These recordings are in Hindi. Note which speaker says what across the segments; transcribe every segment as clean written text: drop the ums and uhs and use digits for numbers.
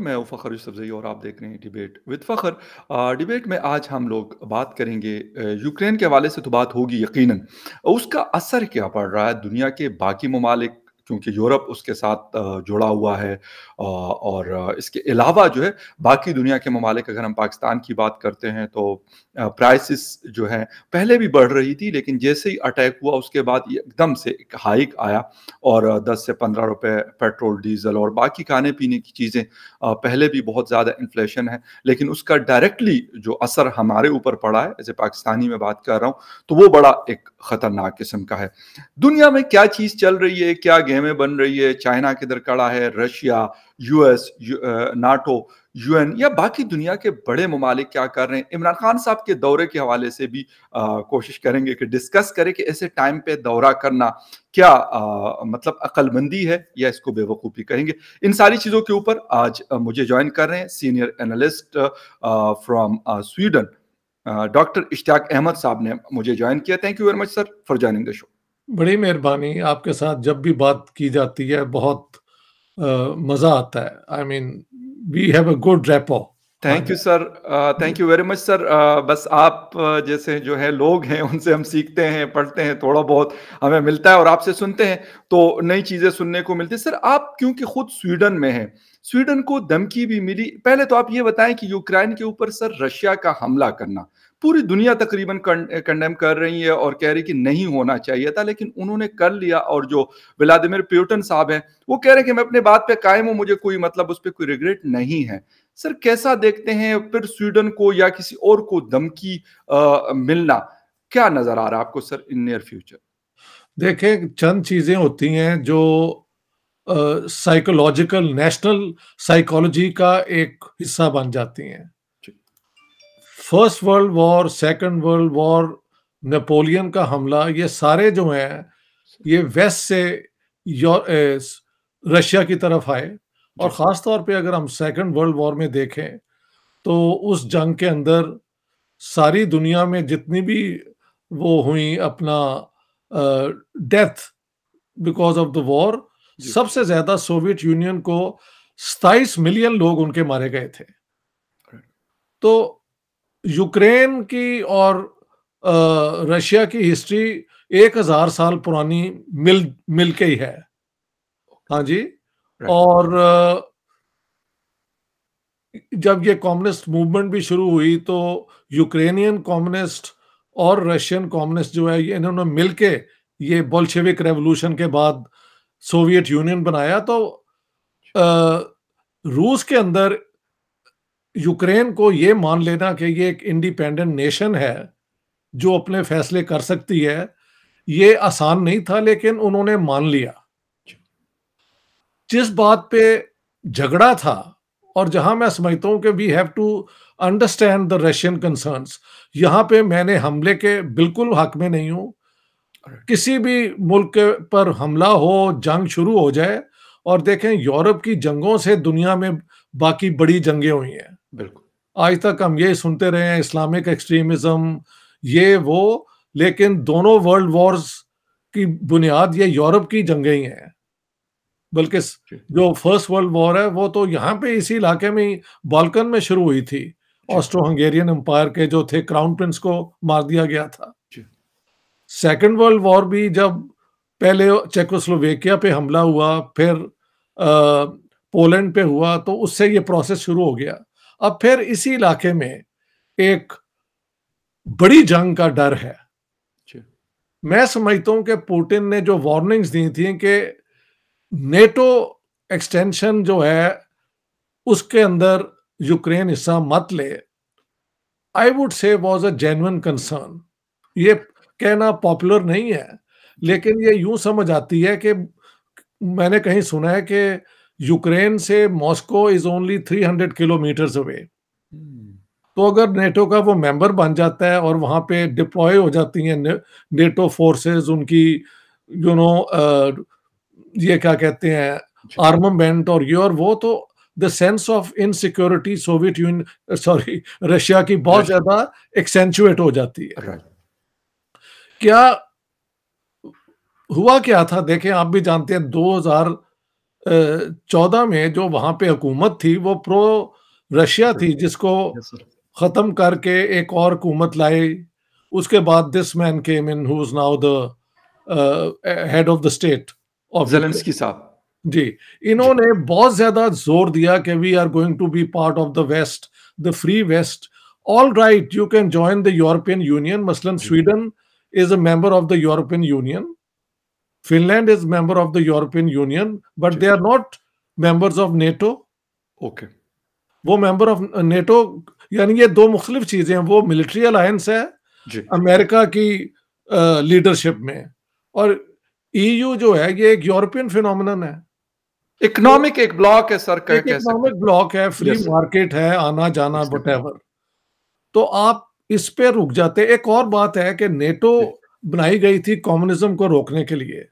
Speaker 1: मैं हूं फ़खर यूसुफ़ज़ई और आप देख रहे हैं डिबेट विद फ़खर। डिबेट में आज हम लोग बात करेंगे यूक्रेन के हवाले से तो बात होगी यकीनन। उसका असर क्या पड़ रहा है दुनिया के बाकी ममालिक, क्योंकि यूरोप उसके साथ जुड़ा हुआ है। और इसके अलावा जो है बाकी दुनिया के ममालिक, अगर हम पाकिस्तान की बात करते हैं तो प्राइसेस जो है पहले भी बढ़ रही थी, लेकिन जैसे ही अटैक हुआ उसके बाद ये एकदम से एक हाइक आया और 10 से 15 रुपए पेट्रोल, डीज़ल और बाकी खाने-पीने की चीज़ें, पहले भी बहुत ज़्यादा इन्फ्लेशन है, लेकिन उसका डायरेक्टली जो असर हमारे ऊपर पड़ा है, ऐसे पाकिस्तानी में बात कर रहा हूँ, तो वो बड़ा एक खतरनाक किस्म का है। दुनिया में क्या चीज़ चल रही है, क्या गेमें बन रही है, चाइना किधर खड़ा है, रशिया, यूएस, नाटो, यूएन या बाकी दुनिया के बड़े ममालिक क्या कर रहे हैं। इमरान खान साहब के दौरे के हवाले से भी कोशिश करेंगे कि डिस्कस करें कि ऐसे टाइम पे दौरा करना क्या मतलब अक्लमंदी है या इसको बेवकूफ़ी कहेंगे। इन सारी चीज़ों के ऊपर आज मुझे जॉइन कर रहे हैं senior analyst from Sweden, doctor Ishtiaq Ahmad साहब ने मुझे जॉइन किया। Thank you very much sir for joining the show.
Speaker 2: बड़ी मेहरबानी। आपके साथ जब भी बात की जाती है बहुत मज़ा आता है। I mean we have a good rapport.
Speaker 1: Thank you sir, thank you very much sir. बस आप जैसे जो है लोग हैं उनसे हम सीखते हैं, पढ़ते हैं, थोड़ा बहुत हमें मिलता है और आपसे सुनते हैं तो नई चीज़ें सुनने को मिलती है। सर आप क्योंकि खुद स्वीडन में हैं, स्वीडन को धमकी भी मिली। पहले तो आप ये बताएं कि यूक्रेन के ऊपर सर रशिया का हमला करना पूरी दुनिया तकरीबन कंडेम कर रही है और कह रही कि नहीं होना चाहिए था, लेकिन उन्होंने कर लिया। और जो व्लादिमीर पुतिन साहब हैं वो कह रहे हैं कि मैं अपने बात पे कायम हूं, मुझे कोई मतलब उस पर कोई रिग्रेट नहीं है। सर कैसा देखते हैं फिर स्वीडन को या किसी और को धमकी मिलना, क्या नजर आ रहा है आपको सर इन नियर फ्यूचर?
Speaker 2: देखें, चंद चीज़ें होती हैं जो साइकोलॉजिकल नेशनल साइकोलॉजी का एक हिस्सा बन जाती हैं। First world war, second world war, Napoleon का हमला, ये सारे जो हैं ये वेस्ट से रशिया की तरफ आए। और ख़ास तौर पे अगर हम सेकंड वर्ल्ड वॉर में देखें तो उस जंग के अंदर सारी दुनिया में जितनी भी वो हुई अपना death because of the war, सबसे ज्यादा सोवियत यूनियन को 27 मिलियन लोग उनके मारे गए थे। तो यूक्रेन की और रशिया की हिस्ट्री 1000 साल पुरानी मिल के ही है। हाँ जी। और जब ये कम्युनिस्ट मूवमेंट भी शुरू हुई तो यूक्रेनियन कम्युनिस्ट और रशियन कम्युनिस्ट जो है ये इन्होंने मिलके ये बोल्शेविक रेवोल्यूशन के बाद सोवियत यूनियन बनाया। तो रूस के अंदर यूक्रेन को ये मान लेना कि ये एक इंडिपेंडेंट नेशन है जो अपने फैसले कर सकती है, ये आसान नहीं था, लेकिन उन्होंने मान लिया। जिस बात पे झगड़ा था और जहां मैं समझता हूं कि we have to understand the Russian concerns, यहां पे मैंने हमले के बिल्कुल हक में नहीं हूं। किसी भी मुल्क पर हमला हो, जंग शुरू हो जाए, और देखें यूरोप की जंगों से दुनिया में बाकी बड़ी जंगें हुई हैं।
Speaker 1: बिल्कुल।
Speaker 2: आज तक हम ये सुनते रहे हैं इस्लामिक एक्सट्रीमिज्म, ये वो, लेकिन दोनों वर्ल्ड वॉर्स की बुनियाद ये यूरोप की जंगें ही हैं। बल्कि जो फर्स्ट वर्ल्ड वॉर है वो तो यहाँ पे इसी इलाके में ही बाल्कन में शुरू हुई थी। ऑस्ट्रो हंगेरियन एम्पायर के जो थे क्राउन प्रिंस को मार दिया गया था। सेकेंड वर्ल्ड वॉर भी जब पहले चेकोस्लोवेकिया पे हमला हुआ, फिर पोलैंड पे हुआ, तो उससे ये प्रोसेस शुरू हो गया। अब फिर इसी इलाके में एक बड़ी जंग का डर है। मैं समझता हूं कि पुतिन ने जो वार्निंग्स दी थी कि नेटो एक्सटेंशन जो है उसके अंदर यूक्रेन हिस्सा मत ले, I would say was a genuine concern. ये कहना पॉपुलर नहीं है, लेकिन ये यूं समझ आती है कि मैंने कहीं सुना है कि यूक्रेन से Moscow is only 300 kilometres away. तो अगर नेटो का वो मेंबर बन जाता है और वहां पे डिप्लॉय हो जाती हैं नेटो फोर्सेस, उनकी यू नो ये क्या कहते हैं आर्मामेंट और ये और वो, तो the sense of insecurity Soviet union sorry Russia की बहुत ज्यादा एक्सेंचुएट हो जाती है। क्या हुआ क्या था देखें, आप भी जानते हैं 2000 14 में जो वहां पे हुकूमत थी वो प्रो रशिया थी, जिसको
Speaker 1: यस सर।
Speaker 2: खत्म करके एक और हुकूमत लाई। उसके बाद this man came in who is now the head of the state of Ukraine.
Speaker 1: Zelensky साहब।
Speaker 2: जी,
Speaker 1: जी,
Speaker 2: इन्होंने बहुत ज्यादा जोर दिया कि we are going to be part of the west, the free west. All right, you can join the European Union. मसलन
Speaker 1: जी,
Speaker 2: Sweden is a member of the European Union, Finland is member of the European Union, but
Speaker 1: जी,
Speaker 2: they are not members of NATO.
Speaker 1: Okay,
Speaker 2: वो मेंबर ऑफ नेटो, यानी ये दो मुख्तलिफ चीजें हैं। वो मिलिट्री अलायंस है
Speaker 1: जी।
Speaker 2: अमेरिका की लीडरशिप में, और ईयू जो है ये एक यूरोपियन फिनोमिनन है। तो
Speaker 1: इकोनॉमिक एक ब्लॉक है सर, कह
Speaker 2: एक
Speaker 1: कह सकते
Speaker 2: इकोनॉमिक
Speaker 1: हैं।
Speaker 2: ब्लॉक है, फ्री
Speaker 1: यस सर,
Speaker 2: मार्केट है, आना जाना
Speaker 1: एग्ज़ैक्टली।
Speaker 2: व्हाटएवर। तो आप इस पे रुक जाते। एक और बात है कि नेटो
Speaker 1: जी,
Speaker 2: बनाई गई थी कम्युनिज्म को रोकने के लिए।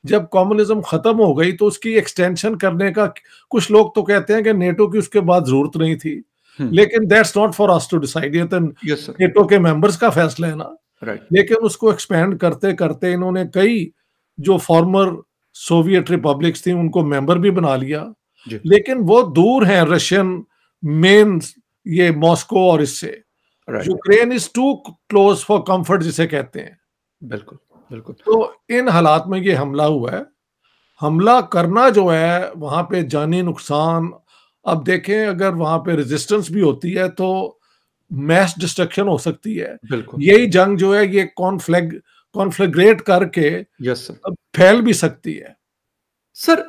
Speaker 2: जब कम्युनिज्म खत्म हो गई तो उसकी एक्सटेंशन करने का, कुछ लोग तो कहते हैं कि नेटो की उसके बाद जरूरत नहीं थी,
Speaker 1: हुँ,
Speaker 2: लेकिन that's not for us to decide, ये तो
Speaker 1: यस सर,
Speaker 2: नेटो के मेंबर्स का फैसला है ना।
Speaker 1: राइट,
Speaker 2: लेकिन उसको एक्सपेंड करते करते इन्होंने कई जो फॉर्मर सोवियत रिपब्लिक्स थी उनको मेंबर भी बना लिया।
Speaker 1: जी,
Speaker 2: लेकिन वो दूर हैं रशियन मेन, ये मॉस्को और इससे।
Speaker 1: Right,
Speaker 2: Ukraine is too close for comfort जिसे कहते हैं।
Speaker 1: बिल्कुल, बिल्कुल।
Speaker 2: तो इन हालात में ये हमला हुआ है। हमला करना जो है वहां पे जानी नुकसान। अब देखें, अगर वहां पे रेजिस्टेंस भी होती है तो मैस डिस्ट्रक्शन हो सकती है।
Speaker 1: बिल्कुल,
Speaker 2: यही जंग जो है ये कॉन्फ्लेग्रेट करके
Speaker 1: यस सर।
Speaker 2: अब फैल भी सकती है।
Speaker 1: सर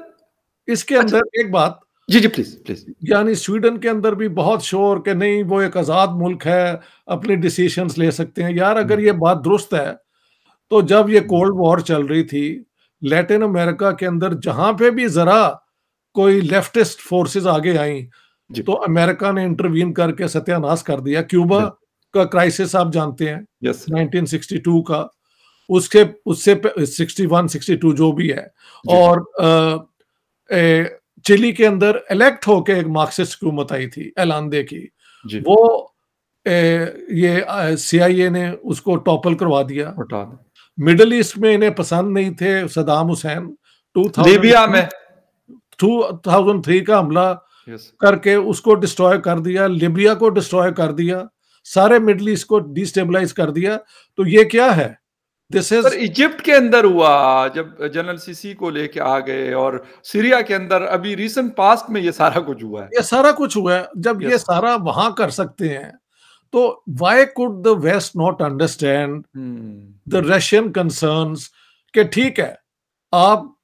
Speaker 2: इसके
Speaker 1: अच्छा,
Speaker 2: अंदर एक बात,
Speaker 1: जी, जी, प्लीज़, प्लीज़।
Speaker 2: यानी स्वीडन के अंदर भी बहुत शोर कि नहीं वो एक आजाद मुल्क है, अपने डिसीजंस ले सकते हैं। यार
Speaker 1: हुँ,
Speaker 2: अगर ये बात दुरुस्त है तो जब ये
Speaker 1: हुँ,
Speaker 2: कोल्ड वॉर चल रही थी लैटिन अमेरिका के अंदर, जहां पे भी जरा कोई लेफ्टिस्ट फोर्सेस आगे आई
Speaker 1: जी,
Speaker 2: तो अमेरिका ने इंटरवीन करके सत्यानाश कर दिया। क्यूबा
Speaker 1: बिल्कुल,
Speaker 2: का क्राइसिस आप जानते हैं,
Speaker 1: यस सर,
Speaker 2: 1962 का। उसके उससे 61 62 जो भी है।
Speaker 1: जी,
Speaker 2: और चिली के अंदर इलेक्ट होके एक मार्क्सिस्ट हुकूमत आई थी एलांदे की।
Speaker 1: जी,
Speaker 2: वो ये सीआईए ने उसको टॉपल करवा दिया।
Speaker 1: हटा दें।
Speaker 2: मिडल ईस्ट में इन्हें पसंद नहीं थे सदाम हुसैन।
Speaker 1: लीबिया
Speaker 2: 2003
Speaker 1: में
Speaker 2: 2003 का हमला
Speaker 1: यस।
Speaker 2: करके उसको डिस्ट्रॉय कर दिया, लिबिया को डिस्ट्रॉय कर दिया, सारे मिडल ईस्ट को डिस्टेबलाइज कर दिया। तो ये क्या है? दिस
Speaker 1: सर
Speaker 2: इज,
Speaker 1: इजिप्ट के अंदर हुआ जब जनरल सीसी को लेके आ गए, और सीरिया के अंदर अभी रीसेंट पास्ट में ये सारा कुछ हुआ है।
Speaker 2: ये सारा कुछ हुआ है। जब ये
Speaker 1: यस।
Speaker 2: सारा वहां कर सकते हैं तो why could the West not understand
Speaker 1: hmm,
Speaker 2: the Russian concerns? कि ठीक है, आप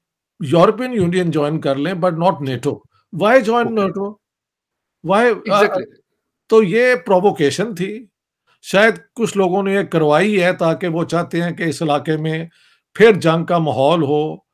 Speaker 2: यूरोपियन यूनियन ज्वाइन कर लें बट नॉट
Speaker 1: जी,
Speaker 2: NATO. Why join
Speaker 1: okay,
Speaker 2: NATO? Why?
Speaker 1: Exactly.
Speaker 2: तो ये प्रोवोकेशन थी। शायद कुछ लोगों ने ये करवाई है ताकि वो चाहते हैं कि इस इलाके में फिर जंग का माहौल हो,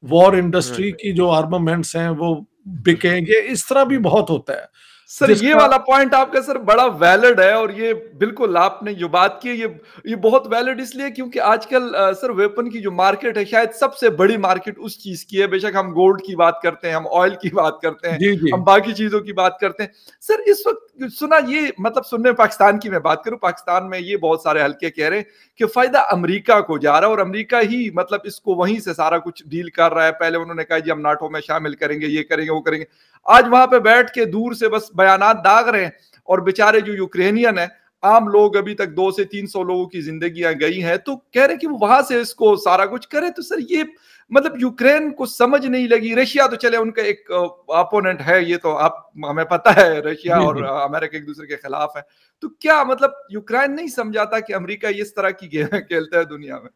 Speaker 2: वॉर इंडस्ट्री
Speaker 1: राइट,
Speaker 2: की जो आर्मामेंट्स हैं वो बिकें।
Speaker 1: बिल्कुल।
Speaker 2: ये इस तरह भी बहुत होता है
Speaker 1: सर ये
Speaker 2: जिसका।
Speaker 1: वाला पॉइंट आपका सर बड़ा वैलिड है, और ये बिल्कुल आपने जो बात की है ये बहुत वैलिड इसलिए क्योंकि आजकल सर वेपन की जो मार्केट है शायद सबसे बड़ी मार्केट उस चीज की है। बेशक हम गोल्ड की बात करते हैं, हम ऑयल की बात करते हैं,
Speaker 2: जी, जी।
Speaker 1: हम बाकी चीजों की बात करते हैं। सर इस वक्त सुना ये मतलब सुनने पाकिस्तान की मैं बात करूं, पाकिस्तान में ये बहुत सारे हल्के कह रहे हैं कि फायदा अमेरिका को जा रहा है, और अमेरिका ही मतलब इसको वहीं से सारा कुछ डील कर रहा है। पहले उन्होंने कहा जी हम नाटो में शामिल करेंगे, ये करेंगे, वो करेंगे। आज वहां पे बैठ के दूर से बस बयानात दाग रहे हैं, और बेचारे जो यूक्रेनियन है, आम लोग, अभी तक 200 से 300 लोगों की जिंदगियां गई हैं, तो कह रहे हैं कि वो वहां से इसको सारा कुछ करे। तो सर ये मतलब यूक्रेन को समझ नहीं लगी। रशिया तो चले उनका एक अपोनेंट है, ये तो आप हमें पता है, रशिया
Speaker 2: जी,
Speaker 1: और
Speaker 2: जी।
Speaker 1: अमेरिका एक दूसरे के खिलाफ है। तो क्या मतलब यूक्रेन नहीं समझाता कि अमेरिका इस तरह की गेम खेलता है दुनिया में?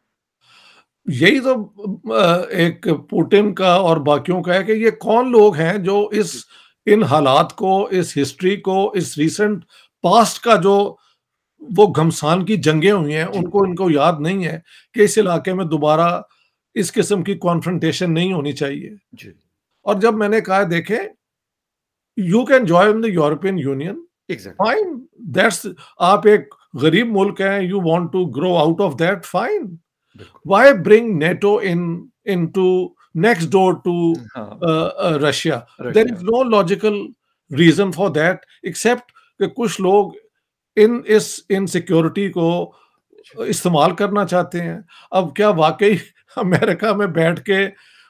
Speaker 2: यही तो एक पुतिन का और बाकियों का है कि ये कौन लोग हैं जो
Speaker 1: जी,
Speaker 2: इस इन हालात को, इस हिस्ट्री को, इस रीसेंट पास्ट का जो वो घमसान की जंगें हुई हैं,
Speaker 1: जी,
Speaker 2: उनको इनको याद नहीं है कि इस इलाके में दोबारा इस किस्म की कॉन्फ्रंटेशन नहीं होनी चाहिए।
Speaker 1: जी,
Speaker 2: और जब मैंने कहा देखें, you can join the European Union,
Speaker 1: exact,
Speaker 2: fine, that's, आप एक गरीब मुल्क हैं, you want to grow out of that, fine.
Speaker 1: बिल्कुल।
Speaker 2: Why bring NATO into next door to
Speaker 1: हाँ,
Speaker 2: Russia? There
Speaker 1: Russia.
Speaker 2: is no logical reason for that except कि कुछ लोग इस इनसिक्योरिटी को इस्तेमाल करना चाहते हैं। अब क्या वाकई अमेरिका में बैठ के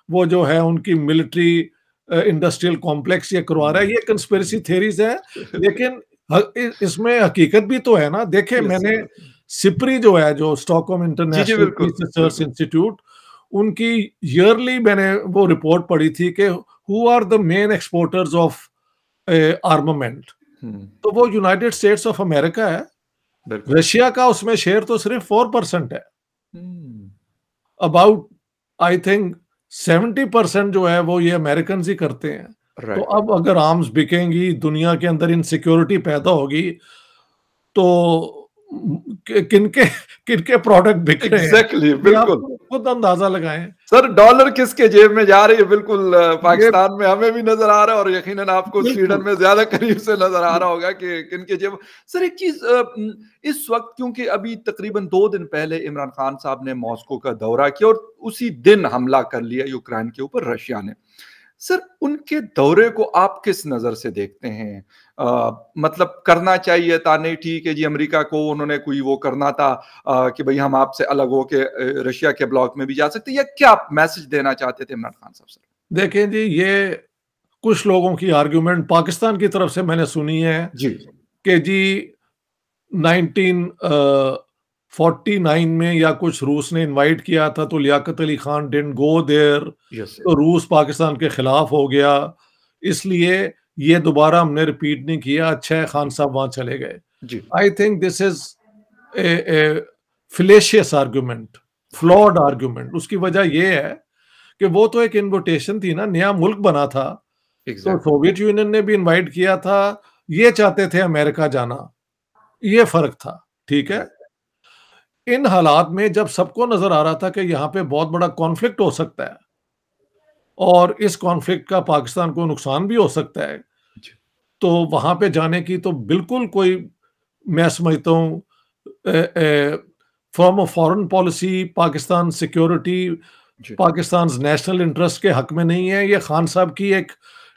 Speaker 2: वो जो है उनकी मिलिट्री इंडस्ट्रियल कॉम्प्लेक्स ये करवा रहा है, ये कंस्पिरेसी थ्योरीज है, लेकिन इसमें हकीकत भी तो है ना। देखे, मैंने सिप्री जो है, जो स्टॉकहोम
Speaker 1: जी, जी,
Speaker 2: इंटरनेशनल
Speaker 1: बिल्कुल,
Speaker 2: पीस रिसर्च
Speaker 1: बिल्कुल।
Speaker 2: इंस्टीट्यूट, उनकी ईयरली मैंने वो रिपोर्ट पढ़ी थी कि who are the main exporters of armament,
Speaker 1: हुँ,
Speaker 2: तो वो यूनाइटेड स्टेट्स ऑफ अमेरिका है।
Speaker 1: बिल्कुल।
Speaker 2: रशिया का उसमें शेयर तो सिर्फ 4% है।
Speaker 1: हुँ,
Speaker 2: अबाउट आई थिंक 70% जो है वो ये अमेरिकन ही करते हैं। तो
Speaker 1: राइट।
Speaker 2: अब अगर आर्म्स बिकेंगी, दुनिया के अंदर इनसिक्योरिटी पैदा होगी, तो किनके किनके प्रोडक्ट बिक रहे हैं,
Speaker 1: एग्ज़ैक्टली,
Speaker 2: ये आप
Speaker 1: बिल्कुल।
Speaker 2: खुद अंदाजा लगाएं।
Speaker 1: सर, डॉलर किसके जेब में जा रही है, बिल्कुल
Speaker 2: ये
Speaker 1: पाकिस्तान में हमें भी नज़र आ रहा है और यकीनन आपको
Speaker 2: बिल्कुल
Speaker 1: स्वीडन में ज़्यादा करीब से नज़र आ रहा होगा कि किनके जेब। सर, एक चीज़ इस वक़्त, क्योंकि अभी तकरीबन 2 दिन पहले इमरान खान साहब ने मॉस्को का दौरा किया और उसी दिन हमला कर लिया यूक्रेन के ऊपर रशिया ने। सर, उनके दौरे को आप किस नज़र से देखते हैं? मतलब करना चाहिए था, नहीं ठीक है जी, अमेरिका को उन्होंने कोई वो करना था कि भई हम आपसे अलग होके रशिया के ब्लॉक में भी जा सकते हैं, या क्या मैसेज देना चाहते थे इमरान खान साहब सर?
Speaker 2: देखें जी, ये कुछ लोगों की आर्गुमेंट पाकिस्तान की तरफ से मैंने सुनी है
Speaker 1: जी।
Speaker 2: कि जी 1949 में या कुछ रूस ने इनवाइट किया था, तो Liaquat Ali Khan didn't go there,
Speaker 1: yes,
Speaker 2: तो रूस पाकिस्तान के खिलाफ हो गया, इसलिए ये दोबारा हमने रिपीट नहीं किया। अच्छा है खान साहब वहां चले गए।
Speaker 1: जी।
Speaker 2: I think this is a fallacious argument, flawed argument. उसकी वजह यह है कि वो तो एक इनविटेशन थी ना, नया मुल्क बना था, तो
Speaker 1: एग्ज़ैक्टली।
Speaker 2: सोवियत यूनियन ने भी इनवाइट किया था, ये चाहते थे अमेरिका जाना, ये फर्क था। ठीक है।
Speaker 1: राइट।
Speaker 2: इन हालात में जब सबको नजर आ रहा था कि यहाँ पे बहुत बड़ा कॉन्फ्लिक्ट हो सकता है और इस कॉन्फ्लिक्ट का पाकिस्तान को नुकसान भी हो सकता है,
Speaker 1: जी,
Speaker 2: तो वहां पे जाने की तो बिल्कुल कोई, मैं समझता हूँ, from a foreign policy Pakistan security,
Speaker 1: जी।
Speaker 2: पाकिस्तान नेशनल इंटरेस्ट के हक में नहीं है। ये खान साहब की एक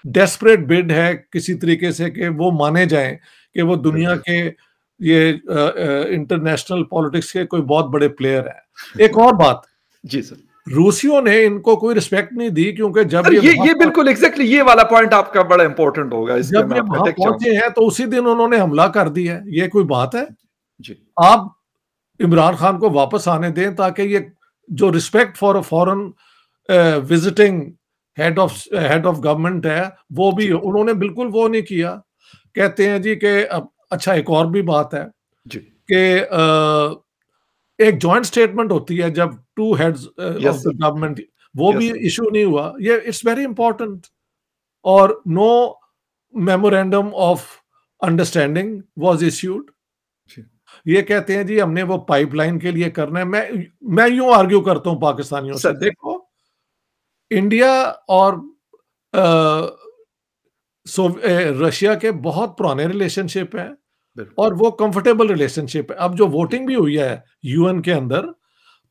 Speaker 2: डेस्परेट बिड है किसी तरीके से कि वो माने जाएं कि वो दुनिया
Speaker 1: बिल्कुल।
Speaker 2: के ये इंटरनेशनल पॉलिटिक्स के कोई बहुत बड़े प्लेयर हैं। एक और बात,
Speaker 1: जी सर।
Speaker 2: रूसियों ने इनको कोई रिस्पेक्ट नहीं दी, क्योंकि
Speaker 1: सर, ये बिल्कुल एग्ज़ैक्टली ये वाला पॉइंट आपका बड़ा इम्पोर्टेंट होगा, इस पे
Speaker 2: जब
Speaker 1: मैं
Speaker 2: ये
Speaker 1: आपका
Speaker 2: वहां
Speaker 1: टेक चाहूँगा।
Speaker 2: पहुंचे हैं तो उसी दिन उन्होंने हमला कर दिया है। ये कोई बात है?
Speaker 1: जी,
Speaker 2: आप इमरान खान को वापस आने दें, ताकि ये जो respect for a foreign visiting head of government है, वो भी
Speaker 1: जी,
Speaker 2: उन्होंने बिल्कुल वो नहीं किया। कहते हैं जी कि अब अच्छा, एक और भी बात है
Speaker 1: जी।
Speaker 2: कि एक जॉइंट स्टेटमेंट होती है जब two heads of
Speaker 1: yes
Speaker 2: the
Speaker 1: sir,
Speaker 2: government, वो
Speaker 1: यस
Speaker 2: भी
Speaker 1: सर।
Speaker 2: इशू नहीं हुआ। ये इट्स वेरी इंपॉर्टेंट। और no memorandum of understanding was issued.
Speaker 1: जी,
Speaker 2: ये कहते हैं जी हमने वो पाइपलाइन के लिए करना है। मैं यूं आर्ग्यू करता हूं पाकिस्तानियों से,
Speaker 1: सर।
Speaker 2: देखो, इंडिया और रशिया के बहुत पुराने रिलेशनशिप हैं
Speaker 1: बिल्कुल।
Speaker 2: और वो कंफर्टेबल रिलेशनशिप है। अब जो
Speaker 1: जी,
Speaker 2: वोटिंग भी हुई है यूएन के अंदर,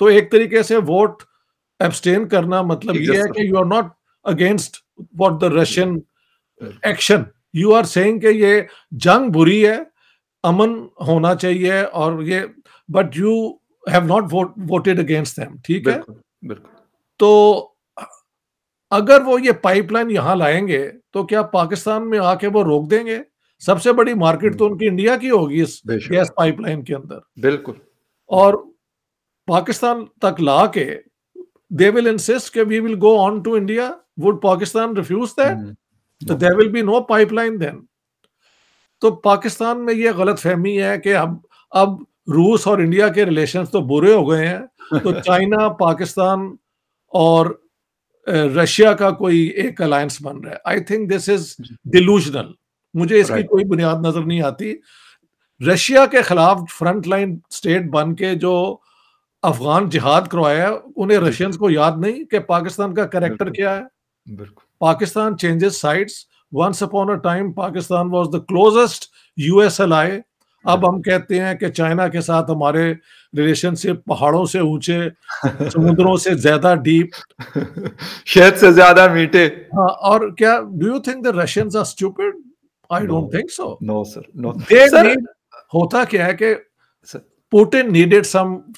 Speaker 2: तो एक तरीके से वोट एब्सटेन करना मतलब ये
Speaker 1: यस
Speaker 2: है
Speaker 1: सर।
Speaker 2: कि you are not against what the
Speaker 1: जी,
Speaker 2: रशियन
Speaker 1: बिल्कुल।
Speaker 2: एक्शन, यू आर सेइंग कि ये जंग बुरी है, अमन होना चाहिए, और ये, but you have not voted against them. ठीक है।
Speaker 1: बिल्कुल, बिल्कुल।
Speaker 2: तो अगर वो ये पाइपलाइन यहां लाएंगे, तो क्या पाकिस्तान में आके वो रोक देंगे? सबसे बड़ी मार्केट
Speaker 1: हुँ,
Speaker 2: तो उनकी इंडिया की होगी इस
Speaker 1: बेशक,
Speaker 2: गैस पाइपलाइन के अंदर,
Speaker 1: बिल्कुल,
Speaker 2: और
Speaker 1: बिल्कुल।
Speaker 2: पाकिस्तान तक ला के दे विल इंसिस्ट कि we will go on to India. Would Pakistan refuse that?
Speaker 1: हुँ,
Speaker 2: तो
Speaker 1: no,
Speaker 2: there will be no pipeline then. तो पाकिस्तान में ये गलतफहमी है कि अब रूस और इंडिया के रिलेशंस तो बुरे हो गए हैं, तो चाइना, पाकिस्तान और रशिया का कोई एक अलायंस बन रहा है। आई थिंक दिस इज
Speaker 1: जी,
Speaker 2: डिलूजनल। मुझे इसकी
Speaker 1: राइट,
Speaker 2: कोई बुनियाद नजर नहीं आती। रशिया के खिलाफ फ्रंट लाइन स्टेट बन के जो अफगान जिहाद करवाया, उन्हें
Speaker 1: जी,
Speaker 2: रशियंस को याद नहीं कि पाकिस्तान का कैरेक्टर
Speaker 1: बिल्कुल,
Speaker 2: क्या है।
Speaker 1: बिल्कुल।
Speaker 2: Pakistan changes sides. Once upon a time Pakistan was the closest US ally. अब हम
Speaker 1: बिल्कुल।
Speaker 2: कहते हैं कि चाइना के साथ हमारे रिलेशनशिप पहाड़ों से ऊंचे, समुद्रों से ज्यादा डीप।
Speaker 1: शहद से ज़्यादा मीठे।
Speaker 2: हाँ, और क्या do you think the Russians are stupid? I
Speaker 1: know,
Speaker 2: don't think so.
Speaker 1: No sir, no.
Speaker 2: They
Speaker 1: sir,
Speaker 2: need, होता क्या है कि
Speaker 1: sir.
Speaker 2: Putin needed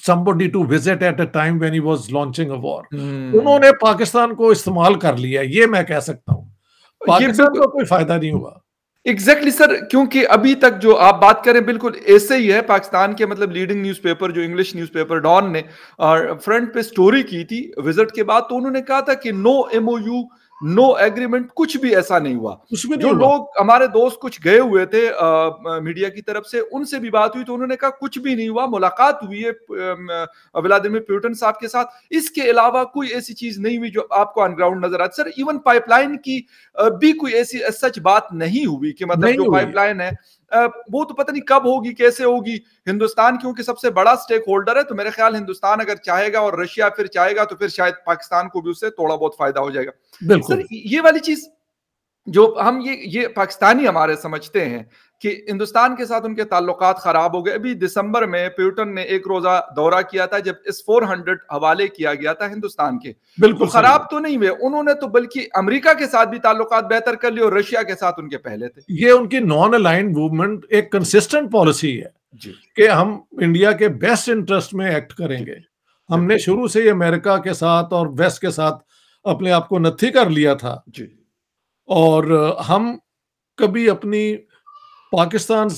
Speaker 2: somebody to visit at a time when he was launching a war.
Speaker 1: हुँ,
Speaker 2: उन्होंने पाकिस्तान को इस्तेमाल कर लिया, ये मैं कह सकता हूँ।
Speaker 1: ये
Speaker 2: पाकिस्तान
Speaker 1: बिल्कुल
Speaker 2: को कोई फायदा नहीं हुआ।
Speaker 1: एग्जैक्टली सर, क्योंकि अभी तक जो आप बात करें बिल्कुल ऐसे ही है। पाकिस्तान के मतलब लीडिंग न्यूज़पेपर जो इंग्लिश न्यूज़पेपर डॉन ने फ्रंट पे स्टोरी की थी विजिट के बाद, तो उन्होंने कहा था कि नो एमओयू, नो एग्रीमेंट, कुछ भी ऐसा नहीं हुआ।
Speaker 2: कुछ भी नहीं
Speaker 1: जो
Speaker 2: हुआ।
Speaker 1: लोग हमारे दोस्त कुछ गए हुए थे मीडिया की तरफ से, उनसे भी बात हुई तो उन्होंने कहा कुछ भी नहीं हुआ। मुलाकात हुई है व्लादिमीर पुतिन साहब के साथ, इसके अलावा कोई ऐसी चीज नहीं हुई जो आपको ऑन नजर आती। सर इवन पाइपलाइन की भी कोई ऐसी सच बात नहीं हुई कि मतलब जो
Speaker 2: नहीं हुई।
Speaker 1: पाइपलाइन है वो तो पता नहीं कब होगी, कैसे होगी। हिंदुस्तान क्योंकि सबसे बड़ा स्टेक होल्डर है, तो मेरे ख्याल हिंदुस्तान अगर चाहेगा और रशिया फिर चाहेगा तो फिर शायद पाकिस्तान को भी उससे थोड़ा बहुत फायदा हो जाएगा। सर
Speaker 2: बिल्कुल।
Speaker 1: ये वाली चीज जो हम ये पाकिस्तानी हमारे समझते हैं कि हिंदुस्तान के साथ उनके ताल्लुकात खराब हो गए। अभी दिसंबर में पुतिन ने एक रोजा दौरा किया था जब इस 400 हवाले किया गया था हिंदुस्तान के, तो
Speaker 2: बिल्कुल सही है।
Speaker 1: खराब तो नहीं हुए उन्होंने, तो बल्कि अमेरिका के साथ भी ताल्लुकात बेहतर कर लिए और रशिया के साथ उनके पहले थे।
Speaker 2: ये उनकी नॉन अलाइंड मूवमेंट एक
Speaker 1: जी
Speaker 2: कंसिस्टेंट पॉलिसी है
Speaker 1: जी
Speaker 2: कि हम इंडिया के बेस्ट इंटरेस्ट में एक्ट
Speaker 1: जी
Speaker 2: करेंगे। हमने
Speaker 1: बिल्कुल
Speaker 2: शुरू से ही अमेरिका के साथ और वेस्ट के साथ अपने आप को नत्थी कर लिया था,
Speaker 1: जी
Speaker 2: और हम कभी अपनी पाकिस्तान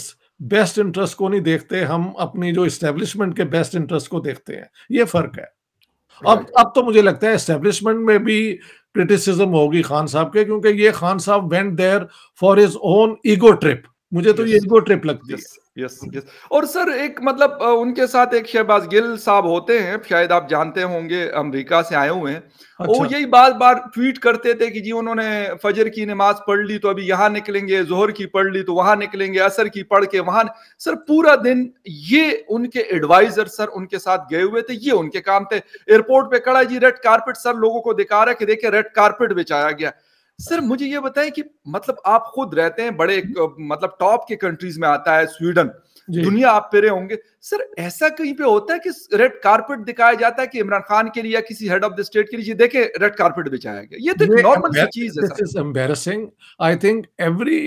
Speaker 2: बेस्ट इंटरेस्ट को नहीं देखते, हम अपनी जो इस्टेब्लिशमेंट के बेस्ट इंटरेस्ट को देखते हैं। ये फर्क है। अब
Speaker 1: राइट।
Speaker 2: अब तो मुझे लगता है एस्टेब्लिशमेंट में भी क्रिटिसिज्म होगी खान साहब के, क्योंकि ये खान साहब went there for his own ego trip. मुझे तो ये
Speaker 1: यस
Speaker 2: ईगो ट्रिप लगती
Speaker 1: यस
Speaker 2: है।
Speaker 1: Yes yes. और सर एक मतलब उनके साथ एक शहबाज गिल साहब होते हैं, शायद आप जानते होंगे, अमेरिका से आए हुए हैं। वो
Speaker 2: अच्छा।
Speaker 1: यही बार बार ट्वीट करते थे कि जी उन्होंने फजर की नमाज पढ़ ली तो अभी यहाँ निकलेंगे, जोहर की पढ़ ली तो वहां निकलेंगे, असर की पढ़ के वहां। सर पूरा दिन ये उनके एडवाइजर सर उनके साथ गए हुए थे, ये उनके काम थे। एयरपोर्ट पे खड़ा है जी, रेड कारपेट सर लोगों को दिखा रहा है कि देखिए रेड कारपेट बिछाया गया। सर मुझे ये बताएं कि मतलब आप खुद रहते हैं बड़े मतलब टॉप के कंट्रीज में आता है स्वीडन,
Speaker 2: जी।
Speaker 1: दुनिया आप फिरे होंगे। सर ऐसा कहीं पे होता है कि रेड कारपेट दिखाया जाता है कि इमरान खान के लिए या किसी हेड ऑफ द स्टेट के लिए देखे रेड कारपेट बिछाया गया? ये तो एक
Speaker 2: ये
Speaker 1: नॉर्मल सी चीज है
Speaker 2: this
Speaker 1: sir.
Speaker 2: Is embarrassing. I think every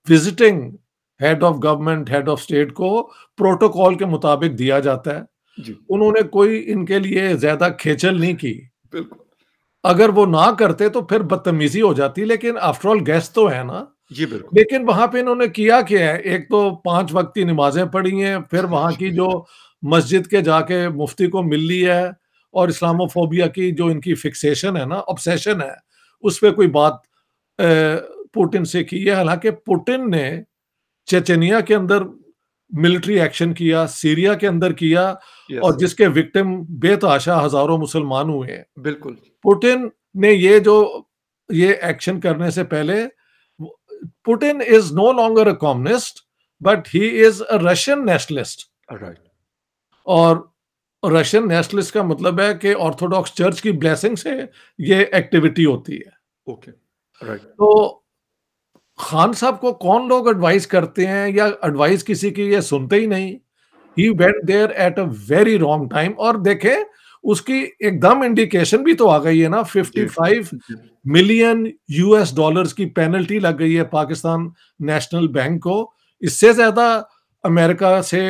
Speaker 2: visiting head of government, head of state को प्रोटोकॉल के मुताबिक दिया जाता है।
Speaker 1: जी
Speaker 2: उन्होंने कोई इनके लिए ज्यादा खेचल नहीं की।
Speaker 1: बिल्कुल।
Speaker 2: अगर वो ना करते तो फिर बदतमीजी हो जाती, लेकिन आफ्टर ऑल गेस्ट तो है ना।
Speaker 1: जी बिल्कुल।
Speaker 2: लेकिन वहां पे इन्होंने किया क्या है, एक तो 5 वक्त की नमाजें पढ़ी हैं, फिर वहां की जो मस्जिद के जाके मुफ्ती को मिल ली है, और इस्लामोफोबिया की जो इनकी फिक्सेशन है ना, ऑब्सेशन है, उस पे कोई बात अ, पुतिन से की है। हालांकि पुतिन ने चेचनिया के अंदर मिलिट्री एक्शन किया, सीरिया के अंदर किया,
Speaker 1: यस
Speaker 2: और जिसके विक्टिम बेतहाशा हजारों मुसलमान हुए हैं।
Speaker 1: बिल्कुल।
Speaker 2: पुतिन ने ये एक्शन करने से पहले, Putin is no longer a communist, but he is a Russian nationalist.
Speaker 1: Right.
Speaker 2: और रशियन नेशनलिस्ट का मतलब है कि ऑर्थोडॉक्स चर्च की ब्लेसिंग से ये एक्टिविटी होती है।
Speaker 1: ओके। राइट।
Speaker 2: तो खान साहब को कौन लोग एडवाइस करते हैं, या एडवाइस किसी की ये सुनते ही नहीं। He went there at a very wrong time. और देखे, उसकी एकदम इंडिकेशन भी तो आ गई है ना।
Speaker 1: जी
Speaker 2: 55
Speaker 1: जी
Speaker 2: मिलियन यूएस डॉलर्स की पेनल्टी लग गई है पाकिस्तान नेशनल बैंक को। इससे ज्यादा अमेरिका से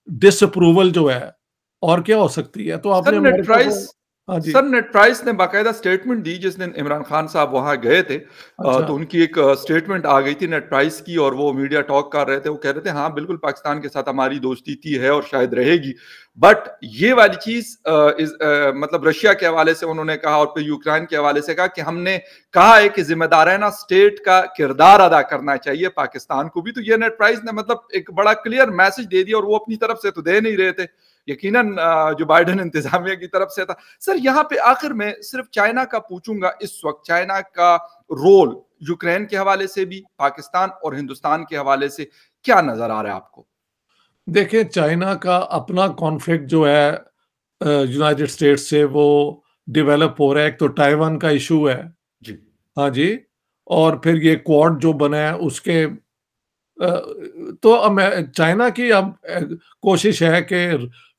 Speaker 2: डिसअप्रूवल जो है और क्या हो सकती है। तो
Speaker 1: सर
Speaker 2: आपने
Speaker 1: नेट
Speaker 2: अमेरिका को।
Speaker 1: प्राइस
Speaker 2: हाँ जी।
Speaker 1: सर नेट प्राइस ने बाकायदा स्टेटमेंट दी जिस दिन इमरान खान साहब वहां गए थे,
Speaker 2: अच्छा।
Speaker 1: तो उनकी एक स्टेटमेंट आ गई थी नेट प्राइस की, और वो मीडिया टॉक कर रहे थे। वो कह रहे थे हाँ बिल्कुल पाकिस्तान के साथ हमारी दोस्ती थी, है और शायद रहेगी, बट ये वाली चीज मतलब रशिया के हवाले से उन्होंने कहा और फिर यूक्रेन के हवाले से कहा कि हमने कहा है कि जिम्मेदाराना स्टेट का किरदार अदा करना चाहिए पाकिस्तान को भी। तो ये नेट प्राइस ने मतलब एक बड़ा क्लियर मैसेज दे दिया, और वो अपनी तरफ से तो दे नहीं रहे थे, यकीनन जो बाइडेन इंतजामिया की तरफ से था। सर यहाँ पे आखिर में सिर्फ चाइना का पूछूंगा, इस वक्त चाइना का रोल यूक्रेन के हवाले से भी, पाकिस्तान और हिंदुस्तान के हवाले से क्या नजर आ रहा है आपको?
Speaker 2: देखिए, चाइना का अपना कॉन्फ्लिक्ट जो है यूनाइटेड स्टेट्स से, वो डेवलप हो रहा है। एक तो ताइवान का इशू है।
Speaker 1: जी
Speaker 2: हाँ जी। और फिर ये क्वाड जो बना है उसके तो चाइना की अब कोशिश है कि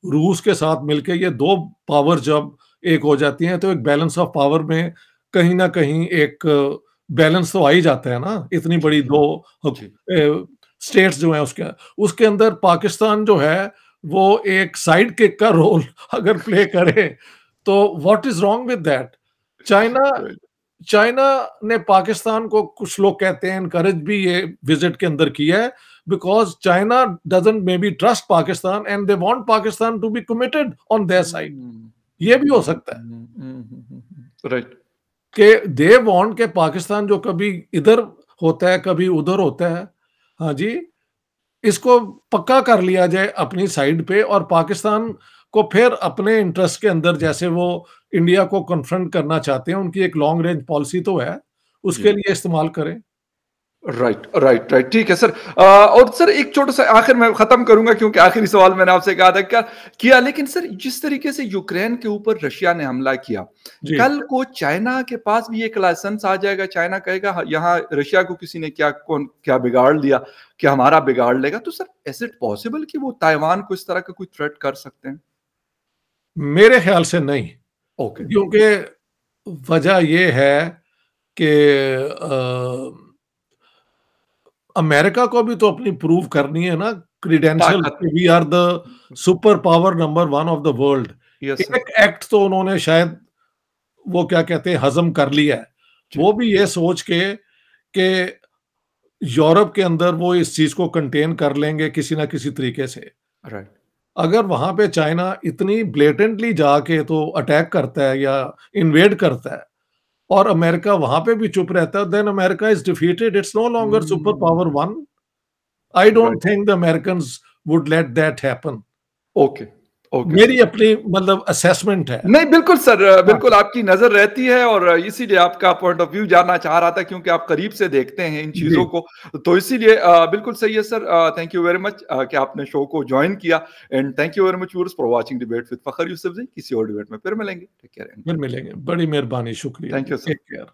Speaker 2: रूस के साथ मिलके ये दो पावर जब एक हो जाती हैं, तो एक बैलेंस ऑफ पावर में कहीं ना कहीं एक बैलेंस तो आ ही जाता है ना। इतनी
Speaker 1: जी
Speaker 2: बड़ी दो
Speaker 1: जी
Speaker 2: स्टेट्स जो हैं, उसके उसके अंदर पाकिस्तान जो है वो एक साइड किक का रोल अगर प्ले करे, तो what is wrong with that. China
Speaker 1: right
Speaker 2: China ने पाकिस्तान को कुछ लोग कहते हैं एनकरेज भी ये विजिट के अंदर किया है, because China doesn't may be trust Pakistan and they want Pakistan to be committed on their side. ये भी हो सकता है
Speaker 1: राइट
Speaker 2: कि दे वांट के पाकिस्तान जो कभी इधर होता है कभी उधर होता है, हाँ जी, इसको पक्का कर लिया जाए अपनी साइड पे, और पाकिस्तान को फिर अपने इंटरेस्ट के अंदर, जैसे वो इंडिया को कन्फ्रंट करना चाहते हैं, उनकी एक लॉन्ग रेंज पॉलिसी तो है, उसके
Speaker 1: जी
Speaker 2: लिए इस्तेमाल करें।
Speaker 1: राइट राइट राइट ठीक है सर। और सर एक छोटा सा आखिर में खत्म करूंगा क्योंकि आखिरी सवाल मैंने आपसे कहा था क्या किया, लेकिन सर जिस तरीके से यूक्रेन के ऊपर रशिया ने हमला किया,
Speaker 2: जी।
Speaker 1: कल को चाइना के पास भी एक लाइसेंस आ जाएगा, चाइना कहेगा "हाँ, यहाँ रशिया को किसी ने क्या कौन क्या बिगाड़ लिया, क्या हमारा बिगाड़ लेगा"। तो सर इज इट पॉसिबल कि वो ताइवान को इस तरह का कोई थ्रेट कर सकते हैं?
Speaker 2: मेरे ख्याल से नहीं,
Speaker 1: ओके
Speaker 2: क्योंकि वजह ये है कि अमेरिका को भी तो अपनी प्रूव करनी है ना क्रीडेंशियल
Speaker 1: ताकत।
Speaker 2: We are the super power number one of the world.
Speaker 1: Yes sir.
Speaker 2: एक एक्ट तो उन्होंने शायद वो क्या कहते हैं हजम कर लिया है,
Speaker 1: जी
Speaker 2: वो भी ये सोच के कि यूरोप के अंदर वो इस चीज को कंटेन कर लेंगे किसी ना किसी तरीके से।
Speaker 1: राइट
Speaker 2: अगर वहां पे चाइना इतनी ब्लेटेंटली जाके तो अटैक करता है या इन्वेड करता है और अमेरिका वहां पे भी चुप रहता है, then America is defeated, it's no longer super power one. I
Speaker 1: right
Speaker 2: don't think the Americans would let that happen.
Speaker 1: Okay okay sir.
Speaker 2: मेरी अपनी मतलब असेसमेंट है।
Speaker 1: नहीं, बिल्कुल सर,
Speaker 2: हाँ,
Speaker 1: बिल्कुल आपकी नज़र रहती है और इसीलिए आपका पॉइंट ऑफ व्यू जानना चाह रहा था क्योंकि आप करीब से देखते हैं इन
Speaker 2: जी,
Speaker 1: चीज़ों को, तो इसीलिए बिल्कुल सही है sir. Thank you very much कि आपने शो को जॉइन किया and thank you very much viewers for watching debate with Fakhar Yousafzai. किसी और डिबेट में फिर मिलेंगे। टेक केयर एंड
Speaker 2: फिर मिलेंगे। बड़ी मेहरबानी, शुक्रिया
Speaker 1: थैंक
Speaker 2: जी।
Speaker 1: You
Speaker 2: take
Speaker 1: sir.
Speaker 2: केयर।